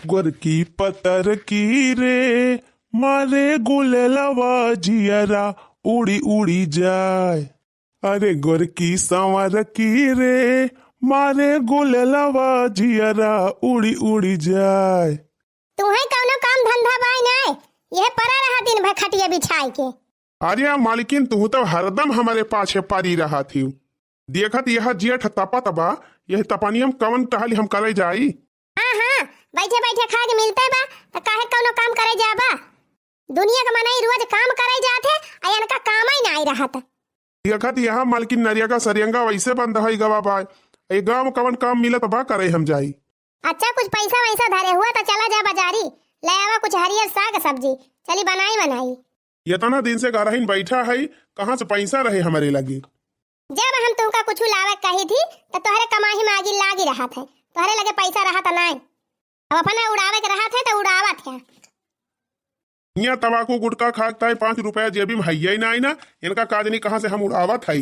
गोरकी पतर की रे मारे गुलेलवा जियरा उड़ी उड़ी जाए। अरे गोरकी संवर की रे मारे गुलेलवा जियरा उड़ी उड़ी जाए। तुम्हें कौनो काम धंधा बाई नहीं, यह परा रहा दिन भर खटिया बिछाई के। अरे मालकिन तू तो हरदम हमारे पाछे पड़ी रहा थी। देखत यह जेठ तपत बा, यह तपनियम कवन टहली हम करे जाई। हाँ हाँ, बैठे बैठे खा के मिलते बा तो काहे कौनो काम करे जाबा। दुनिया का मनाई रोज काम करे जाते, अयन का काम ही नहीं रहता। देखत यह मालकिन नरिया का सरियंगा वैसे बंद है गवा बा, ए गांव कवन काम मिलत बा करे हम जाई। अच्छा कुछ पैसा वैसा धरे हुआ तो चला जा बाजारी, ले आवा कुछ हरियर साग सब्जी, चली बनाई बनाई। इतना दिन से घर ही बैठा है, कहाँ से पैसा रहे हमारे लगी। जब हम तुमका कुछ लावे कही थी तो तोहरे कमाही में आगी लागी रहा थे, तोहरे लगे पैसा रहा था नहीं, अब अपना उड़ावे के रहा थे तो उड़ावा थे। यहाँ तंबाकू गुटखा खाता है, 5 रुपया जेबी में है ही नहीं ना, इनका काज नहीं कहाँ से हम उड़ावा था।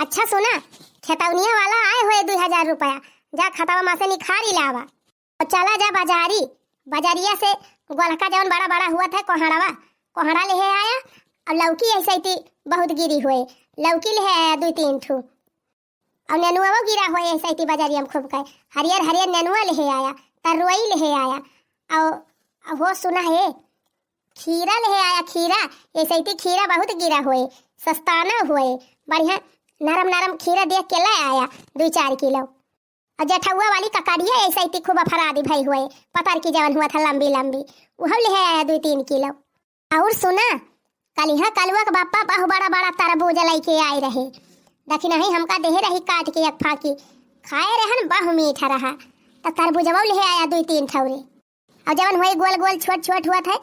अच्छा सुना, खेतौनिया वाला आए हुए 2000 रुपया, जा खतवा माँ से निखारी लावा और चला जा बाजारी। बाजारिया से गोलका जवन बड़ा बड़ा हुआ था कोहड़ा ले आया, और लौकी ऐसे थी बहुत गिरी हुए, लौकी ले आया 2-3 ठू, और नेनुआ वो गिरा हुए ऐसे थी बाजारिया में खूब कहे, हरियर हरियर नेनुआ ले आया, तरोई ले आया, और वो सुना है खीरा ले आया, खीरा ऐसे थी खीरा बहुत गिरा हुए, सस्ताना हुए, बढ़िया नरम नरम खीरा देख के ले आया 2-4 किलो। और जठुआ वाली ककड़िया ऐसे ही खूब फरादी भाई हुए, पतर की जवन हुआ था लंबी लंबी, वह ले आया 2-3 किलो। और सुना कलिहा कलुआ का बापा बहु बड़ा बड़ा तरबूज लेके आए रहे, देखी नहीं हमका देहे रही काट के एक फाकी, खाए रहन बहु मीठा रहा, तो तरबूजवा ले आया 2-3 ठौरे। और जवन हुए गोल गोल छोट छोट हुआ था,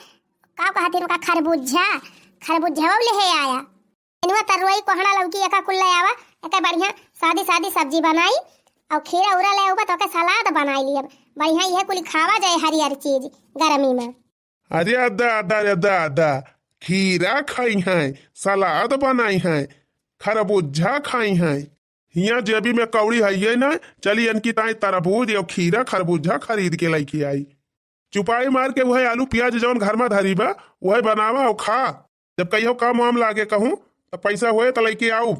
का कहते उनका खरबूजा ले आया। इनवा तरोई कोहड़ा लौकी एका कुल ले आवा, एका बढ़िया सादी सादी सब्जी बनाई, और खीरा उरा ले उबा तो के सलाद बनाई लिया, बढ़िया यह कुल खावा जाए हरियर चीज गर्मी में। अरे अदा अदा अदा अदा, खीरा खाई है, सलाद बनाई है, खरबूजा खाई है, यहाँ जेबी में कौड़ी है ये ना, चली इनकी ताई तरबूज और खीरा खरबूजा खरीद के लेके आई। चुपाई मार के वह आलू प्याज जौन घर में धरी बा वह बनावा और खा, जब कहियो काम वाम लागे कहूँ तो पैसा होए तो लेके आऊ।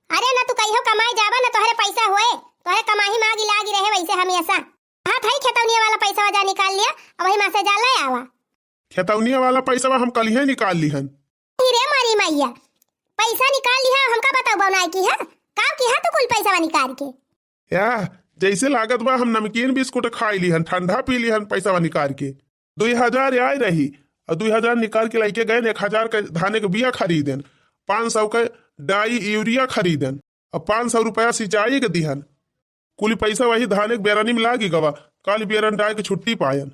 अरे ना तू कहियो कमाई जाबा ना तोहरे पैसा होए, तोहरे कमाही में आगी लागी रहे वैसे हमेशा। हाथ है खेतौनिया वाला पैसा वजा निकाल लिया, अब वही में से जा ले आवा। खेतौनिया वाला पैसा हम कल ही निकाल ली हन। रे मारी मैया, पैसा निकाल लिया हमका बताओ बनाई की है काम की है, तो कुल पैसा निकाल के या जैसे लागत बा हम नमकीन बिस्कुट खाई ली हन, ठंडा पी ली हन, पैसा निकाल के 2000 आए रही, और 2000 निकाल के लेके गए 1000 के धाने के बिया खरीदन, 500 के डाई यूरिया खरीदन, और 500 रुपया सिंचाई के दिहन, कुल पैसा वही धाने के बेरनी में लागी गवा, कल बेरन डाय के छुट्टी पायन।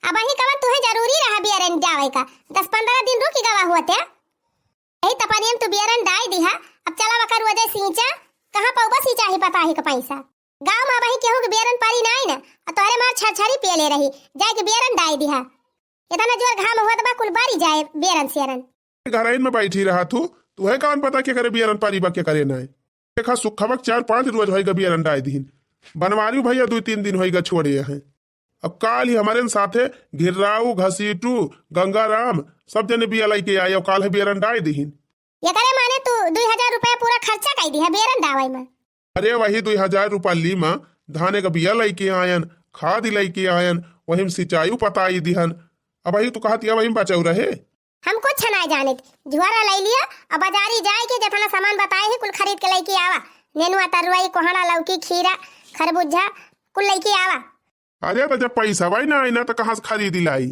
अब वही कवा तुहे जरूरी रहा बेरन जावे का, 10-15 दिन रुकी गवा हुआ यही तपनियम तू बेरन डाय दिहा, अब चला वकर वजह सींचा, कहां पौबा सींचा ही पता है का पैसा, गांव में वही केहू के बेरन पारी नहीं ना, और तोरे मार छरछरी पे ले रही, जाए के बेरन डाय दिहा, इतना जोर घाम हुआ तो कुल बारी जाए बेरन सेरन। घरइन में बैठी रहा तू है कौन पता क्या करे बेरन पारी बा क्या करे ना, देखा सुखबक 4-5 रोज होएगा बेरन डाय दीन, बनवारी भैया 2-3 दिन होएगा छोड़े हैं। अब काल ही हमारे साथे घिर्राऊ घसीटू गंगाराम सब जने बिया लेके आए, और काल है बेरन डाय दीन। ये करे माने तू 2000 रुपया पूरा खर्चा कर दी है बेरन डावाई में। अरे वही 2000 रुपया ली माँ धाने का बिया लेके आयन, खाद लेके आयन, वही में सिंचाई पताई दिहन, अब वही तू कहती वही बचाऊ रहे। हम कुछ नहीं जाने, जुआरा ले लिया और बाजारी जाए के जितना सामान बताए है कुल खरीद के लेके आवा, नेनुआ तरुई कोहड़ा लौकी खीरा खरबूजा कुल लेके आवा। अरे तो जब पैसा वही ना आई ना तो कहाँ से खरीदी लाई,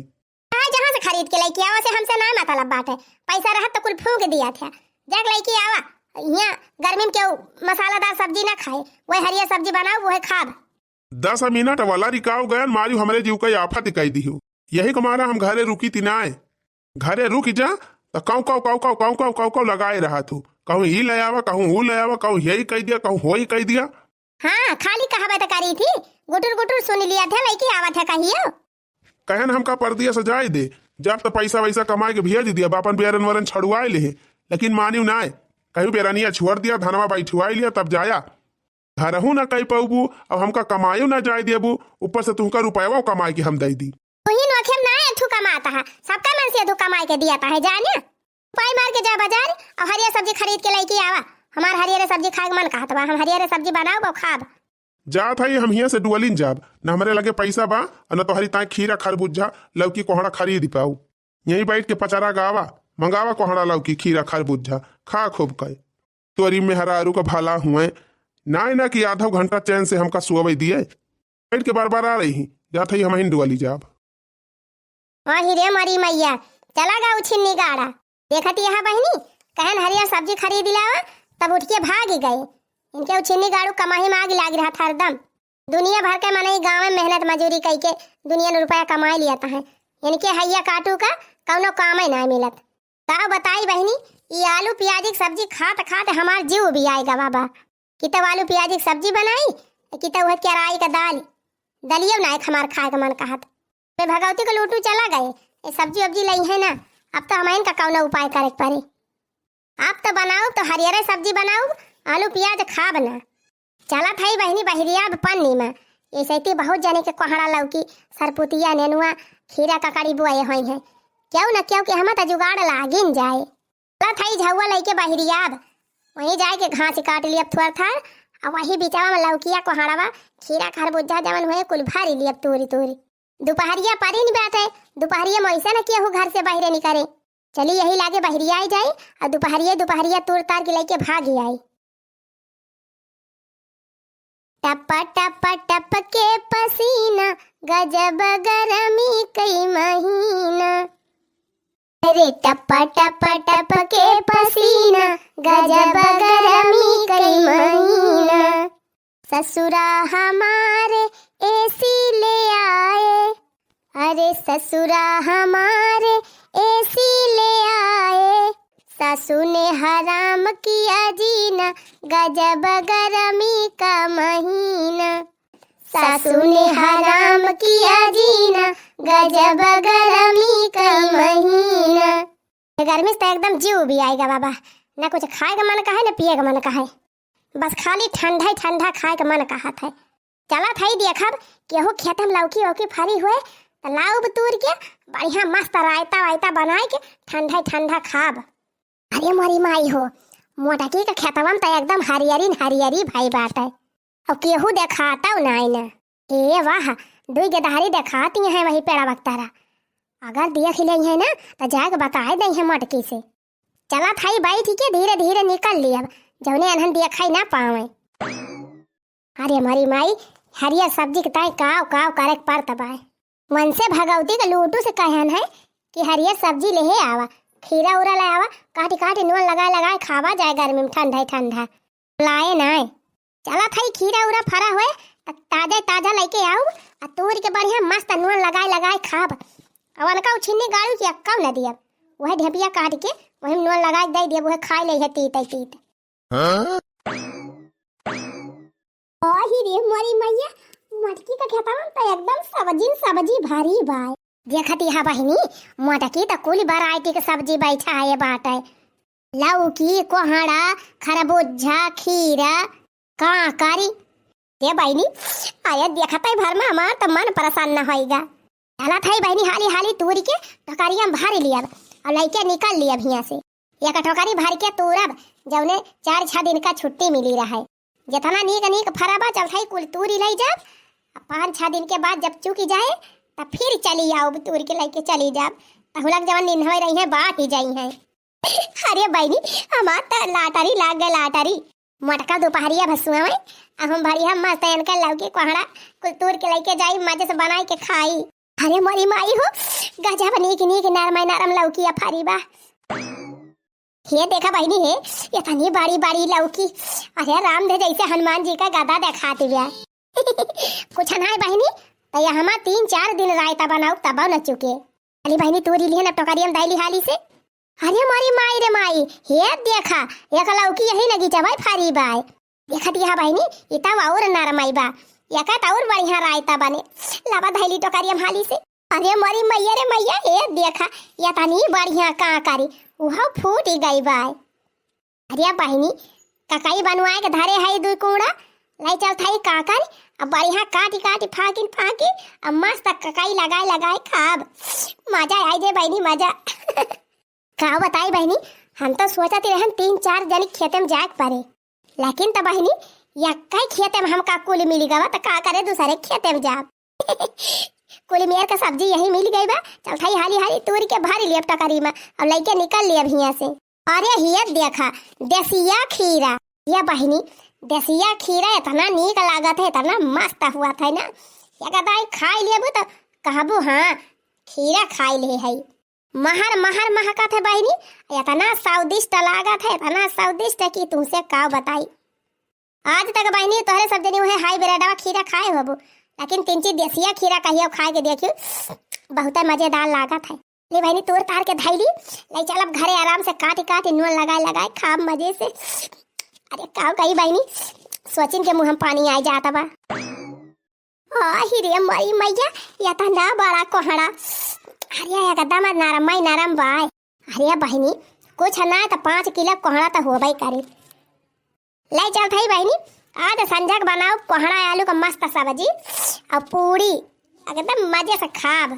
जहाँ से खरीद के लेके आवा से हमसे ना मतलब बात है, पैसा रहा तो कुल फूंक दिया था, जाके लेके आवा। यहाँ गर्मी में क्यों मसालादार सब्जी ना खाए, वही हरियर सब्जी बनाओ वही खाब। 10 मिनट वाला रिकाव गया मारी हमारे जीव का आफत कह दी हूँ, यही कमारा हम घरे रुकी तिनाए, घरे रुक जा तो काऊ काऊ काऊ काऊ काऊ काऊ काऊ काऊ लगाए रहा तू, कहूँ ही ले आवा कहूँ वो ले आवा, कहूँ यही कह दिया कहूँ हो ही कह दिया। हाँ खाली कहावत करी थी, गुटुर गुटुर सुन लिया था लेके आवा था कहियो। कहन हमका परदिया सजाए दे, जब तो पैसा वैसा कमाए के भेज दिया बापन बेरन वरन छड़ुआए ले, लेकिन मानियो ना, कहीं बेरनिया छोड़ दिया धनवा बैठुआई लिया तब जाया। घरहू ना कही पाबू अब हमका कमायो ना जाए देबू ऊपर से तुमका रुपया कमाए के हम दे दी। वही नोखेम ना अथु कमाता है सबका मन से अथु कमाए के दियाता है जाने पाई मार के जा बाजार और हरियर सब्जी खरीद के लेके आवा। हमार हरियर सब्जी खाए के मन कहत बा हम हरियर सब्जी बनाओ खाब। जात है हम यहाँ से डुअलिन जाब न हमारे लगे पैसा बा न तो हरी ताई खीरा खरबूजा लौकी कोहड़ा खरीद पाऊ। यही बैठ के पचारा गावा मंगावा कोहड़ा लौकी खीरा खरबूजा खा खूब कहे तोरी में हरारू का भाला हुए ना कि आधा घंटा चैन से हमका सुअबई दिए बैठ के बार बार आ रही जात है हम डुअली जाब। वही रे मरी मैया चला गाऊ छिन्नी गाड़ा देखती यहाँ बहनी कहन हरियर सब्जी खरीद लावा तब उठ के भाग ही गए। इनके छिन्नी गाड़ू कमाही में आग लाग रहा था हरदम। दुनिया भर के मने गाँव में मेहनत मजूरी कई के दुनिया ने रुपया कमाई लिया है इनके हैया काटू का कौनो काम ही ना मिलत। का बताई बहनी ये आलू प्याज की सब्जी खात खात हमार जीव भी आएगा बाबा। कितब आलू प्याज की सब्जी बनाई कितब वह केराई का दाल दलियो ना हमार खाए का मन कहत मैं भगवती को लूटू चला गए ये सब्जी वब्जी लाई है ना अब तो हमें इनका कौन उपाय करे पड़े। आप तो बनाओ तो हरियर सब्जी बनाओ आलू प्याज खा बना चला था बहनी बहरिया पन्नी में ये सैती बहुत जाने के कोहड़ा लौकी सरपुतिया नेनुआ खीरा ककड़ी बुआए हुई है क्यों न क्यों कि हम तो जुगाड़ लागिन जाए। चला था झुआ लेके बहरियाब वहीं जाए के घास काट लिया थोड़ा था और वही बिचावा में लौकिया कोहड़ावा खीरा खरबूजा जमन हुए कुल भारी लिया तोरी तोरी दोपहरिया पारी नहीं बात है दोपहरिया में ऐसा न किया हो घर से बाहर निकले चलिए यही लागे बहरिया आई जाए और दोपहरिया तोड़ तार के लेके भागी आई। टप टप टप के पसीना गजब गरमी कई महीना अरे टप टप टप के पसीना गजब गरमी कई महीना ससुरा हमारे एसी ले आए अरे ससुरा हमारे एसी ले आए सासू ने हराम किया जीना गजब गरमी का महीना सासू ने हराम किया जीना गजब गरमी का महीना। गर्मी से तो एकदम जीव भी आएगा बाबा ना कुछ खाए का मन का है ना पिए का मन का है बस खाली ठंडा ही ठंडा खाए का मन कहा था। चला था ही देखब केहू खेतम लौकी वौकी फरी हुए तो लाऊ तूर के बढ़िया मस्त रायता वायता बनाए के ठंडा ठंडा खाब। अरे मोरी माई हो मोटकी का खेतवा में तो एकदम हरियरी भाई बात है और केहू देखाता नहीं ना ए वाह दुई गदारी देखाती है वही पेड़ा बक्तारा अगर देख ले है ना तो जाके बताए दे है मोटकी से। चला था ही बाई ठीक है धीरे धीरे निकल लिया जौने अनहन देखा ना पावे। अरे मरी माई हरियर सब्जी के ताई काव काव करे पर तबाए मन से भगवती के लूटू से कहन है कि हरियर सब्जी ले आवा खीरा उरा ले आवा काटी काटी नून लगाए खावा जाए गर्मी में ठंडा लाए ना चला था खीरा उरा फरा हुए ताजा लेके आओ और तोड़ के बढ़िया मस्त नून लगाए खाब और अनका छिन्नी गाड़ू की अक्का न दिया वह ढेपिया काट के वही नून लगा दे दिया वह खा ले है तीत ओही रे मोरी मैया मटकी का खेता में तो एकदम सब्जी भारी बाय देखती हा बहिनी मटकी तो कुल वैरायटी के सब्जी बैठा है बाटे लौकी कोहड़ा खरबूजा खीरा काकरी ये बहिनी आया देखता है भर में हमार तो मन परेशान न होएगा। चला था बहिनी हाली तूरी के टोकरिया में भर लिया और लइके निकल लिया भैया से एक टोकरी भर के तूरब जौने 4-6 दिन का छुट्टी मिली रहा है जितना नीक फराबा चौथाई कुल तूरी ले जा 5-6 दिन के बाद जब चुकी जाए तब फिर चली आओ तूर के लेके चली जा तहुलक जवन निन्ह रही है बात ही जाई है। अरे बहनी हमार तो लाटारी लाग गए लाटारी मटका दोपहरिया भसुआ में हम बढ़िया मस्त इनका लौकी कोहड़ा कुल तूर के लेके जाई मजे से बनाई के खाई। अरे मोरी माई हो गजब नीक नरम लौकी फारी बा ये देखा बहनी है इतनी बड़ी लौकी अरे राम दे जैसे हनुमान जी का गदा दिखाती है कुछ नहीं बहनी तो यहाँ हम 3-4 दिन रायता बनाऊ तब न चुके अली बहनी तोरी लिए ना टोकरियम दाइली हाली से। अरे मारी माई रे माई हे देखा एक लौकी यही लगी जवाई फारी बाय देखा दिया बहनी इता और नरमाई बा एका और बढ़िया रायता बने लावा दाइली टोकरियम हाली से। अरे मारी मैया रे मैया हे देखा ये तनी बढ़िया काकरी वह फूट गई बाय। अरे बहनी ककाई बनवाए के धरे है 2 कूड़ा लाई चल थाई का कर अब बढ़िया काटी काटी फाकी अब मस्त ककाई लगाए खाब मजा आई जे बहनी मजा का बताई बहनी हम तो सोचती रहन 3-4 जनी खेते में जाए पड़े लेकिन तो बहनी यक्का खेते में हमका कुल मिली गवा तो का करे दूसरे खेते में जा कुल मेर का सब्जी यही मिल गई बा चल थाई हाली तूरी के भारी लिया टकरी में अब लइके निकल लिया हिया से। अरे हिया देखा देसिया खीरा या बहनी देसिया खीरा इतना नीक लागत है इतना मस्त हुआ था ना या कहता है खाई लिया तो कहबू हाँ खीरा खाई ले है महर महकत है बहनी इतना स्वादिष्ट लागत है इतना स्वादिष्ट कि तुमसे का बताई आज तक बहनी तोहरे सब दिन है हाई बेराडा खीरा खाए होबू लेकिन 3 देसिया खीरा कहियो खाए के देखियो बहुत मजेदार लागत है। ले बहनी तोड़ तार के धैली ले चल अब घरे आराम से काटी नून लगाए खाब मजे से। अरे का कही बहनी सोचिन के मुंह में पानी आ जाता बा आही रे मई मैया या ता ना बड़ा कोहड़ा अरे एकदम नरम बाय। अरे बहनी कुछ ना तो 5 किलो कोहड़ा तो होबई करे ले चल थई बहनी आज संजक बनाओ कोहड़ा आलू का मस्त सब्जी और पूरी एकदम मजे से खाब।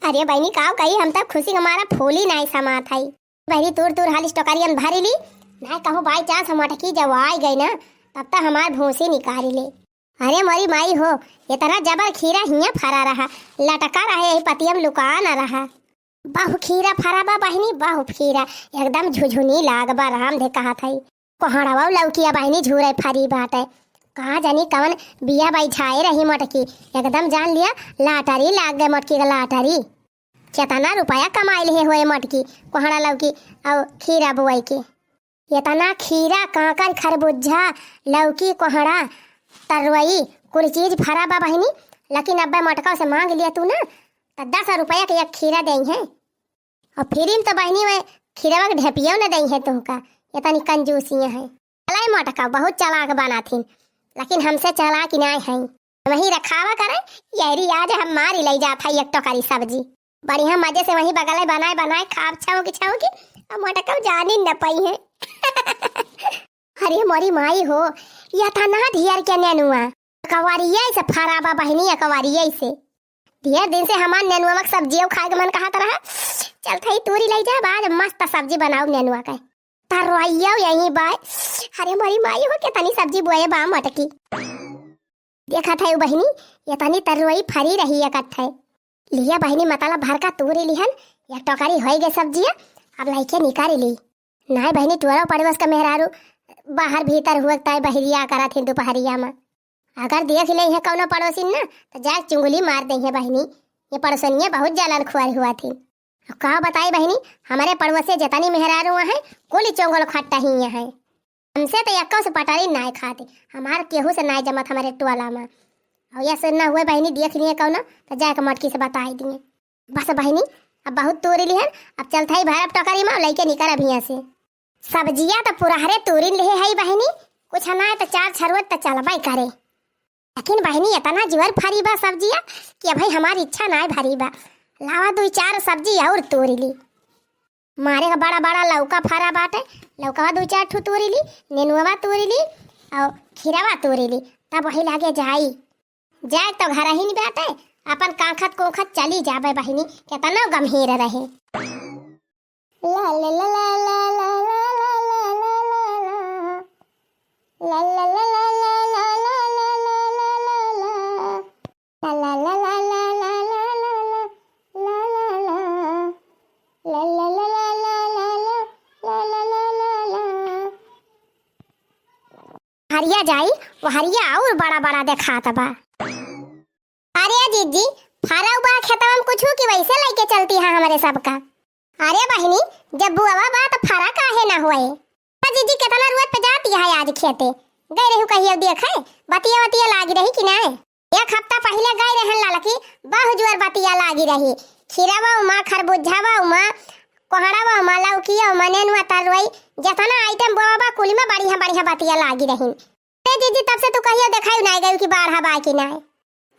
अरे बहनी का कही हम तब खुशी हमारा फूली नहीं समा थई बहनी तूर हाल स्टोकरियन भरी ली ना कहूँ बाई चांस हम अटकी जब आई गई ना तब तक हमार भूसी निकाली ले। अरे मोरी माई हो इतना जबर खीरा हिया फरा रहा लटका रहे पतियम लुका न रहा बहु खीरा फरा बा बहनी बहु खीरा एकदम झुझुनी लाग बा राम दे कहा थई कोहड़ावा लौकिया बहनी झूरे फरी बाटे कहा जानी कवन बिया बाई छाए रही मटकी एकदम जान लिया लाटरी लाग गए मटकी का लाटरी कितना रुपया कमाई ले हुए मटकी कोहड़ा लौकी और खीरा बुआई के इतना खीरा काकर खरबूजा लौकी कोहड़ा तरवई कुल चीज फरा बा बहनी लेकिन अब मटका से मांग लिया तू ना तो 10 रुपया के एक खीरा दई है और फ्री में तो बहनी में खीरा के ढेपियो न दई है तुमका इतनी कंजूसियाँ हैं। चलाई मटका बहुत चलाक बना थी लेकिन हमसे चलाक नहीं है वही रखावा करे यही आज हम मारी ले जाता है एक टोकरी सब्जी बढ़िया मजे से वही बगल बनाए खाब छाओ की अब मटका जानी न पाई है अरे मोरी माई हो यह था ना ढेर के नेनुआ कवारिया से फराबा बहनी कवारिया से ढेर दिन से हमार नेनुआ में सब्जी खाए के मन कहा रहा चल थई तूरी ले जा बाद मस्त सब्जी बनाओ नेनुआ का तरवाइया यही बाय। अरे मोरी माई हो कितनी सब्जी बोए बा मटकी देखा था बहनी इतनी तरवाई फरी रही इकट्ठे लिया बहनी मतला भर का तूरी लिहन या टोकरी हो गई सब्जियां अब लाइके निकाली ली नहीं बहनी टुअरा पड़ोस का मेहरारू बाहर भीतर हुआ तय बहरिया करा थे दोपहरिया में अगर देख ले है कौनो पड़ोसी ना तो जाके चुंगली मार दे है बहनी ये पड़ोसनिया बहुत जलन खुआर हुआ थी कहा बताई बहनी हमारे पड़ोसे जितनी मेहरारू है कुल चोंगल खट्टा ही है हमसे तो यक्का से पटारी नहीं खाते हमारे केहू से नहीं जमत हमारे टोला में और यह सुनना हुए बहनी देख लिए कौन तो जाके मटकी से बताई दिए बस बहनी अब बहुत तोरी लिहन अब चलता ही भैरव टोकरी में लेके निकल अभिया से सब्जिया तो पुराहरे तोरी ले है बहनी कुछ ना तो 4 छरुत तो चलबा करे लेकिन बहनी इतना जोर फरी बा सब्जिया कि भाई हमारी इच्छा ना भरी बा लावा 2-4 सब्जी और तोरी ली मारे का बड़ा लौका फरा बाटे लौका 2-4 ठू तोरी ली नेनुआ तोरी ली और खीरावा तोरी ली तब वही लागे जाए तो घर ही नहीं बाटे अपन काखत कोखत चली जाबे बहनी कितना गंभीर रहे ला ला ला ला ला ला ला ला ला हरिया जाई वो हरिया और बड़ा देखाता बा। अरे जीजी फरा बा खेतवा में कुछ की वैसे लेके चलती है हमारे सबका। अरे बहनी जब बुआवा बा तो फरा काहे ना होए जीजी कितना रुआत पे जाती है आज खेते गए रहू कहियो देखे बतिया लागी रही कि नहीं 1 हफ्ता पहले गए रहन लालकी बहु जोर बतिया लागी रही खीरावा उमा खरबूजावा उमा कोहड़ावा उमा लौकिया उमा नेनुआ तरवई जितना आइटम बुआवा कुल में बढ़िया बतिया लागी रही दीदी तब से तू कहियो देखाई नहीं गई कि बाढ़ बा कि नहीं।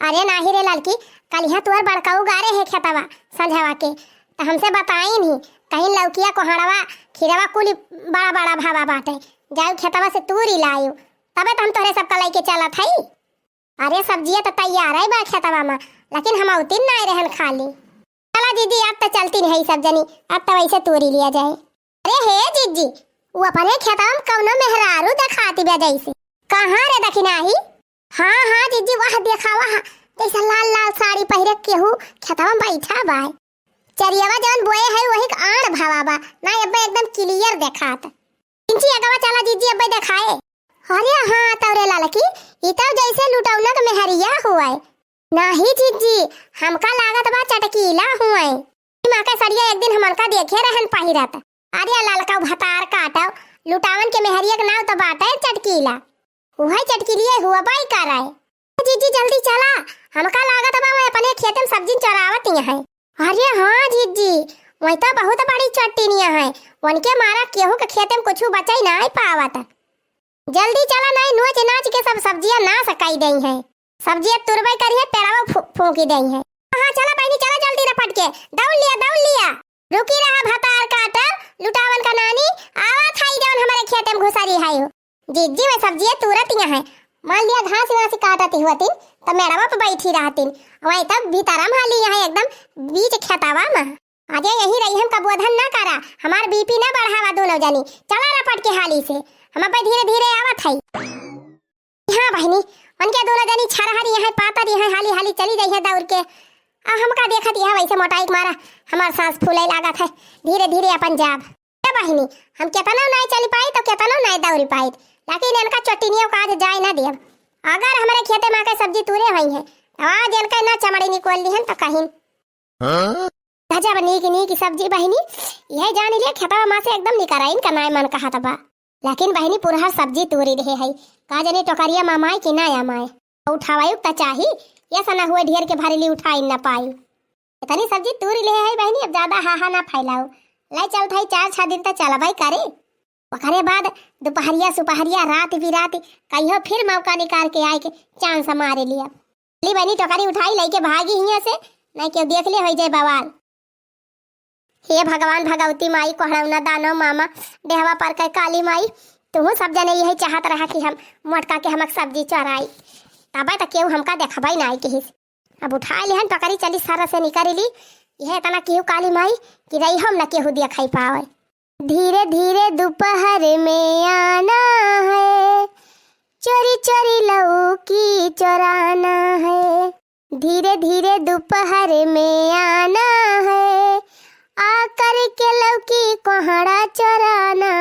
अरे नाही रे लड़की कल यहाँ तुअर बड़काऊ गारे है खेतवा संझावा के तो हमसे बताई नहीं कहीं लौकिया कोहड़ावा खीरावा कुल बड़ा भावा बाटे जाऊ खेतवा से तूरी लायू तबे तो हम तोहरे सबका लेके चलत हई। अरे सब्जियां तो तैयार है बा खेतवा में, लेकिन हम उतिन ना रहन खाली। चला दीदी अब तो चलती नहीं सब जनी, अब तो वैसे तोरी लिया जाए। अरे हे जीजी वो अपने खेतवा में कौनो मेहरारू दिखाती बे जैसे। कहाँ रे दखिनाही? हाँ हाँ जीजी वह देखा वह जैसा लाल लाल साड़ी पहिरे केहू खेतवा में बैठा बा। चरियावा जवन बोए है वही आण भावा बा ना, अब एकदम क्लियर देखात। इंची अगवा चला जीजी अब दिखाए। अरे हाँ तौरे लालकी ई तो जैसे लुटौना का मेहरिया हुआ है। नहीं जीजी हमका लागत बा चटकीला हुआ है। माँ का सड़िया एक दिन हमका देखे रहन पहिरत। अरे लालका भतार काटा लुटावन के मेहरिया का नाव तो बाटा है चटकीला, वही चटकीलिए हुआ बाई कर रहा है। जीजी जल्दी चला, हमका लागत बा मैं अपने खेत में सब्जी चरावत है। अरे हाँ जीजी वही तो बहुत बड़ी चट्टीनिया है, उनके मारा केहू के खेत में कुछ बचाई नहीं पावत। जल्दी चला नहीं नोच नाच के सब सब्जियां ना सकाई गई है, सब्जियां तुरबई करिए पेड़ावा फूंकी गई है। हाँ चला बहनी चला जल्दी रपट के दौड़ लिया। रुकी रहा भतार काटा लुटावन का नानी आवत हाई जौन हमारे खेत में घुसारी है हो। जीजी में सब्जियां तुरत यहाँ है, मान लिया घास वास काटती हुआती तो मेड़वा पे बैठी रहती वही तब भीतरा हाली यहाँ एकदम बीच खेतावा में। अजय यही रही हम का बोधन ना करा, हमार बीपी ना बढ़ावा दोनों जनी। चला रपट के हाली से हम पे धीरे धीरे आवत है। हाँ बहनी उनके दोनों जनी छरहरी यहाँ पातर यहाँ हाली हाली चली गई है दौड़ के। अब हमका देखत यह वैसे मोटाई मारा हमार सांस फूले लागत है, धीरे धीरे अपन जाब। बहनी हम केतना नहीं चली पाई तो केतना नहीं दौड़ी पाई, लेकिन इनका चट्टीनियों का आज जाए ना देव। अगर हमारे खेते में के सब्जी तुरे हुई है आज इनका ना चमड़ी निकोल ली है तो कहीं गजब नीक सब्जी बहनी। यह जान लिया खेतवा मां से एकदम निकराइन का नाय मन कहा तबा, लेकिन बहनी पूरा सब्जी तूरी रहे है का जने टोकरिया मामाए कि ना आमाए उठावायु त चाही ये सना हुए ढेर के भारी ली उठाई ना पाई। इतनी सब्जी तूरी ले है बहनी, अब ज्यादा हाहा ना फैलाओ। लाई चल थाई 4-6 दिन तक चला भाई करे, ओकरे बाद दोपहरिया सुपहरिया रात बिरात कहियो फिर मौका निकाल के आए के चांस मारे लिया। ली बहनी टोकरी उठाई लेके भागी हिया से, नहीं क्यों देख ले हो जाए बवाल। हे भगवान भगवती माई कोहड़ौना दानो मामा देहवा पर के काली माई, तुम सब जने यही चाहत रहा कि हम मोटका के हमक सब्जी चराई, तबे तक केहू हमका देखबाई नहीं किहिस। अब उठा लिहन टोकरी चली सारा से निकाली ली, यह तना केहू काली माई कि रही हम न केहू देखाई पावे। धीरे धीरे दोपहर में आना है, चोरी चोरी लौकी चोराना है। धीरे धीरे दोपहर में आना है, आकर के लौकी कोहड़ा चोराना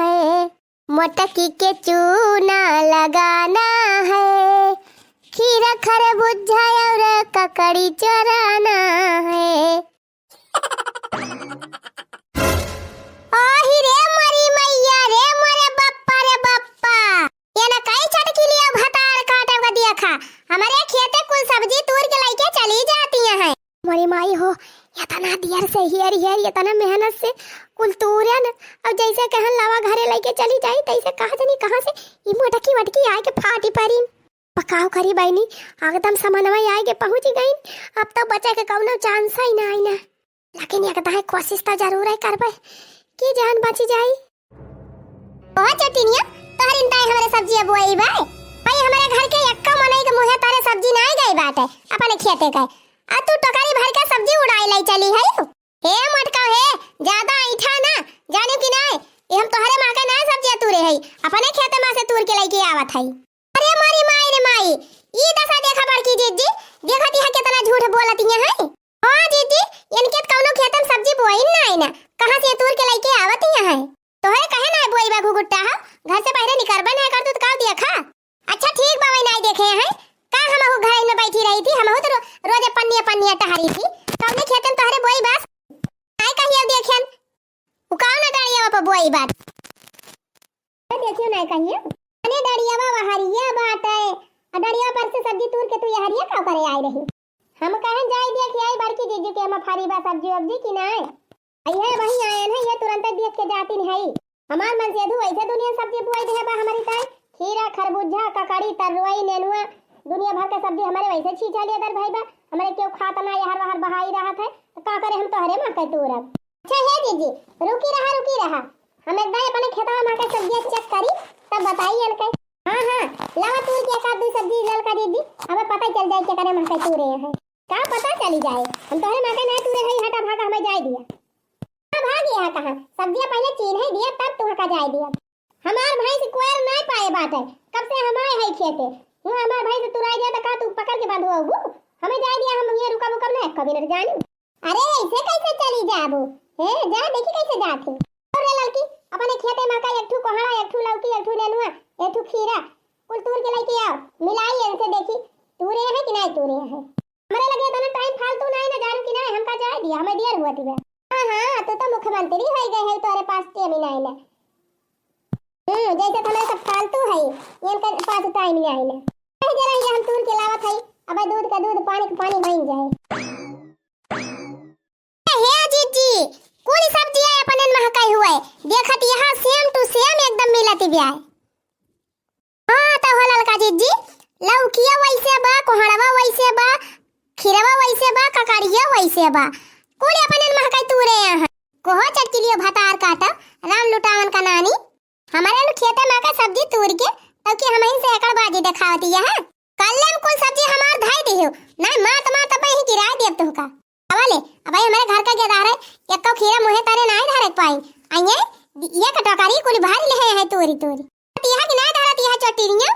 है। मोटकी के चूना लगाना है, खीरा खरबूजा और ककड़ी चोराना है। रे मरी मैया रे मोरे बप्पा ये ना कई चटकी लिया भतार काटे का देखा हमारे खेते कुल सब्जी तूर के लेके चली जाती हैं। मरी माई हो इतना दियर से हियर इतना मेहनत से कुल तूरन अब जैसे कहन लावा घरे लेके चली जाई तैसे कहा जनी कहां से ई मोटकी वटकी आए के फाटी परी पकाओ करी बहनी एकदम समनवा आए के पहुंच गई। अब तो बचे के कौनो चांस ही ना आई ना, लेकिन ये कहता है कोशिश तो जरूर है करबे की जान बची जाई। ओ चटिनिया तोहर इंताई हमारे सब्जी बोई बा भाई हमारे घर के यक्का मनई के मुहे तारे सब्जी ना गई बाटे अपने खेते के आ तू टोकरी भर के सब्जी उड़ाई लाई चली है। हे मटका हे ज्यादा ऐठा ना जाने की ना ये हम तोहरे मां के ना सब्जी तुरे है अपने खेते में से तुर के लेके आवत है। अरे मारी माई रे माई ई दशा देखा बड़की जीजी देखती है कितना झूठ बोलती है। हां जीजी इनके कौनो खेत में सब्जी बोई ना है ना कहां से तुर के लेके आवत है। तोहरे कहे ना बोई बा घुगुट्टा हो घर से पहले निकरबन है कर तू का देखा। अच्छा ठीक बा नहीं देखे हैं का हम घर में बैठी रही थी हम तो रोज पन्निया टहरी थी कबने खेतन तोहरे बोई बस काय कहियो देखन उकाव ना डाड़िया पर बोई बात देखियो नहीं कहियो अने डाड़िया बा हरिया बात है और डाड़िया पर से सब्जी तूर के तू ये हरिया का करे आई रही। हम कहें जाई देख आई बड़की जीजू के हम फारी बा सब्जी वब्जी की ना आई है वही आए हैं ये तुरंत देख के जाती नहीं है। हमार मन से दू ऐसे दुनिया सब्जी बोई दे बा हमारी ताई खीरा खरबूजा ककड़ी तरुई नेनुआ दुनिया भर के सब्जी हमारे वैसे छींचा लिया दर भाई बा हमारे क्यों खाता ना यार बाहर बहाई रहा था तो का करे हम तो हरे मां के तूरब। अच्छा है जीजी रुकी रहा हम एकदम अपने खेतवा मां के सब्जी चेक करी तब बताइए इनके। हाँ हाँ लावा तूर की एक आध दो सब्जी ललका दीदी अब पता ही चल जाए क्या करे मकई तूरे हैं का पता चली जाए हम तोहरे मकई नहीं तूरे है हटा भागा हमें जाए दिया हाँ भाग गया कहाँ सब्जियां पहले चीन है दिया तब तुह का जाए दिया हमार भाई से कोयर नहीं पाए बाटे कब से हमारे है खेते हूं हमार भाई से तुराई दिया तो का तू पकड़ के बांधो हूं हमें जाए दिया हम ये रुका मुकम नहीं कभी न जानी अरे ऐसे कैसे चली जाबू हे जा देखी कैसे जाती और रे लड़की अपने खेते मकई एक ठू कोहड़ा एक ठू लौकी एक ठू नेनुआ एक ठू खीरा कुल तूर के लेके आओ मिलाई इनसे देखी तूरे है कि नहीं तूरे है हमारे लगे तो ना टाइम फालतू नहीं ना जानू कि नहीं हमका जाए दिया हमें देर हुआ थी हां हां तो मुख्यमंत्री हो गए है तोरे पास टाइम नहीं ले जैसे तुम्हें सब फालतू है इनके पास टाइम नहीं ले कहीं जरा ये हम तूर के लावत है अब दूध का दूध पानी का पानी बन जाए हे जीजी कौन सब्जी है अपन महकाई हुए देखत यहां सेम टू सेम एकदम मिलती भी है हां तो हो ललका जीजी लौकिया वैसे बा कोहड़वा वैसे बा खीरवा वैसे बा ककड़िया वैसे बा कौन अपन महकाई तूरे यहां कोहो चटकिलियो भतार काटा राम लुटावन का नानी हमारे नु खेते में का सब्जी तूर के तब कि हम से एकड़ बाजी दिखावती है कल्ले में कोई सब्जी हमार धाई दियो नहीं मात पे ही गिरा देब तुमका अवाले अब हमारे घर का गेदार है एक को खीरा मुहे तारे नहीं धरक पाई आइए ये कटोकारी कुल भारी ले है तोरी तिहा कि नहीं धरत यह चटीरिया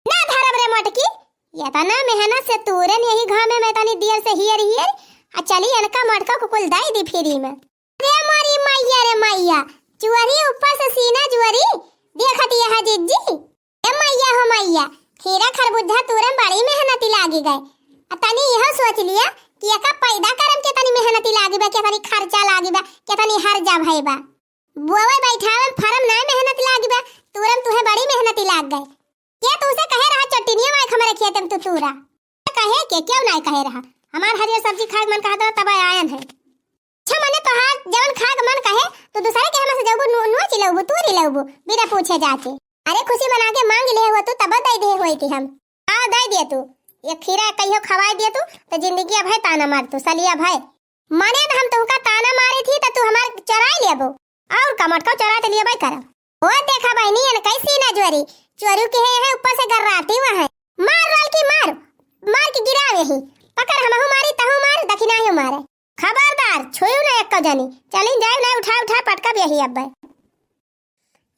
ना धरब रे मटकी ये तना मेहनत से तूरन यही घामे में तनी दियर से हियर आ चली अनका मटका को कुल दाई दी फ्री में रे मारी मैया रे मैया चुअरी ऊपर से सीना जुअरी देखत यह जिज्जी ए मैया हो मैया खीरा खरबूजा तूरन बड़ी मेहनती लागी गए तनी यह सोच लिया कि एका पैदा करम के तनी मेहनती लागी बा के तनी खर्चा लागी बा के तनी हर्जा भई बा बोवे बैठावन फरम ना मेहनत लागी बा तुरंत तुहे बड़ी मेहनती लाग गए के तू से कहे रहा चटनिया में हमारे खेत में तू तूरा कहे के क्यों नहीं कहे रहा हमार हरियर सब्जी खाए मन कहता तब आयन है अच्छा मने तो हाथ जवन खाग मन कहे तो दूसरे के हमसे जबू नुआ चिलबू तूरी लबू बिना पूछे जाके अरे खुशी मना के मांग ले हुआ तू तब दई दे होई थी हम आ दई दे तू ये खीरा कहियो खवाई दे तू तो जिंदगी अब है ताना मार तू सलिया भाई माने हम तुमका ताना मारी थी तो तू हमार चराई लेबो और कमट को चरा ते लिए भाई कर वो देखा बहनी न कैसी ना जोरी चोरू के है ऊपर से गर्राती हुआ है मार लाल की मार के गिरावे ही पकड़ हम मारी तहु मार दखिना ही मारे खबरदार छोयू ना एक जनी चलिन जाए ना उठा पटका भी यही अब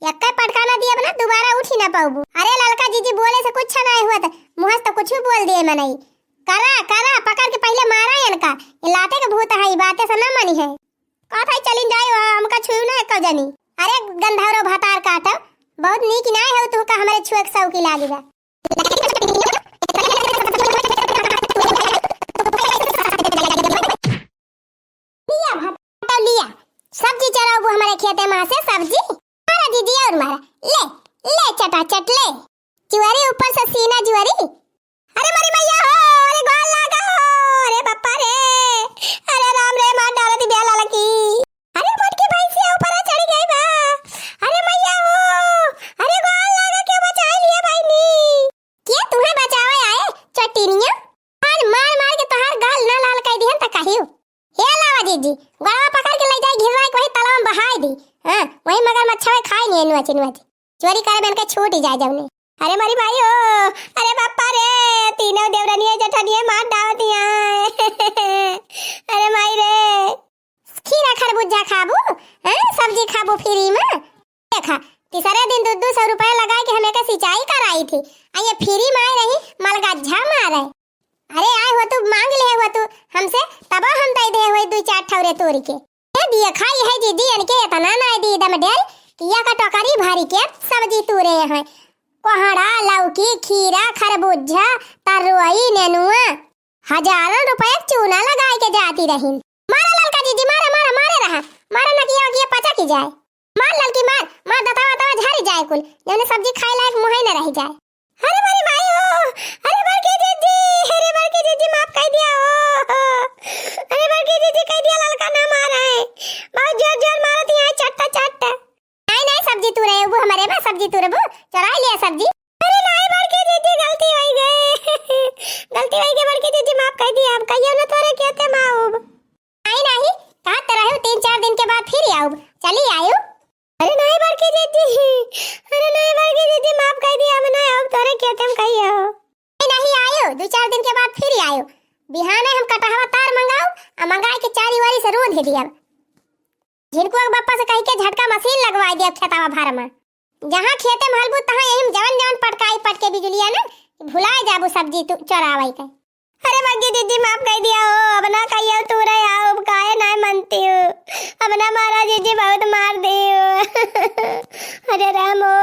एक पटका ना दिया बना दोबारा उठ ही ना पाऊबू अरे ललका जीजी बोले से कुछ नहीं हुआ था मुहस तो कुछ भी बोल दिए मैं नहीं करा पकड़ के पहले मारा इनका ये लाते के भूत है बातें से ना मानी है कथा चलिन जाए हमका छुयू ना एक जनी अरे गंधारो भतार काटा बहुत नीक ना है तू का हमारे छुएक सौकी लागी बा लिया सब्जी चराओ हमारे खेते में से सब्जी मारा दीदी और मारा ले चटाचट ले जुआरी ऊपर से सीना जुआरी अरे मारी मैया हो अरे गोल लगा हो अरे पप्पा रे अरे राम रे मार डाला दी ब्याला लकी अरे मटकी भाई से ऊपर चढ़ गई बा अरे मैया हो अरे गोल लगा के बचा लिया भाई नी के तुम्हें बचावे आए चटीनिया मार के तहार गाल ना लाल कर दिहन त कहियो हे लावा दीदी गड़वा पकड़ के ले जाए घिरवाई को ही तालाब में बहाई दी हां वही मगर मच्छर खाई नहीं नुआ चोरी करे बन के छूट ही जाए जवने अरे मारी भाई हो अरे बापा रे तीनों देवरानी जठनिए मार डावतिया अरे माई रे खीरा खरबूजा खाबू हैं सब्जी खाबू फ्री में देखा तीसरे दिन 200 रुपए लगा के हमें का सिंचाई कराई थी आ ये फ्री में आई रही मलगज्जा मारे अरे आए हो तू मांग ले हो तू हमसे तब हम दे दे हो 2-4 ठौरे तोड़ के ए दिया खाई है दीदी इनके इतना ना दी दम डेर किया का टोकरी भारी के सब्जी तूरे हैं कोहड़ा लौकी खीरा खरबूजा तरोई नेनुआ हजारों रुपए चूना लगाए के जाती रही मारा ललका दीदी मारे ना किया पचा की जाए मार ललकी मार दता झारी जाए कुल जने सब्जी खाए लायक मुहे न रह जाए अरे मारी भाई हो अरे बड़की दीदी माफ कर दिया हो अरे बड़की दीदी कह दिया ललका ना मारा है बहुत जोर मारती है चट्टा नहीं सब्जी तू रहे वो हमारे में सब्जी तू रहे चुरा लिया सब्जी अरे नहीं बड़की दीदी गलती हो गई बड़की दीदी माफ कर दिया अब कहियो ना तोरे कहते माऊब नहीं कहां तरह हो 3-4 दिन के बाद फिर आऊब चली आयो अरे नहीं बड़की दीदी माफ कर दिया मैं नहीं तुम कहियो नहीं आयो 2-4 दिन के बाद फिर आयो बिहाने हम कटहवा तार मंगाओ आ मंगाई के चारी वारी से रोंद दिया झिनकुआ के बापा से कह के झटका मशीन लगवाई दिया खेतावा भर में जहां खेते में हलबू तहां यही जवन जवन पटकाई पटके बिजुलिया ना भुलाए जाबू सब्जी तू चरावई के अरे बग्गी दीदी माफ कर दिया हो अब ना कहियो तू रे आओ काहे ना मानती हो अब ना मारा दीदी बहुत मार दी अरे राम हो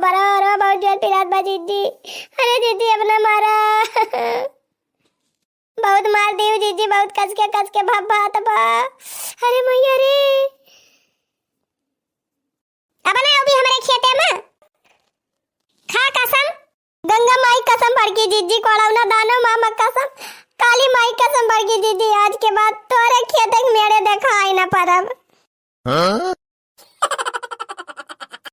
बड़ा रो बहुत जोर पिरात बा दीदी अरे दीदी अब ना मारा बहुत मार दी दीदी बहुत कस के भब्बा तबा अरे मैया रे अब ना अभी हमारे खेते में खा कसम गंगा माई कसम भर की दीदी कोड़ावना दानो मामा कसम काली माई कसम भर की दीदी आज के बाद तोरे खेत मेरे देखा आई ना परब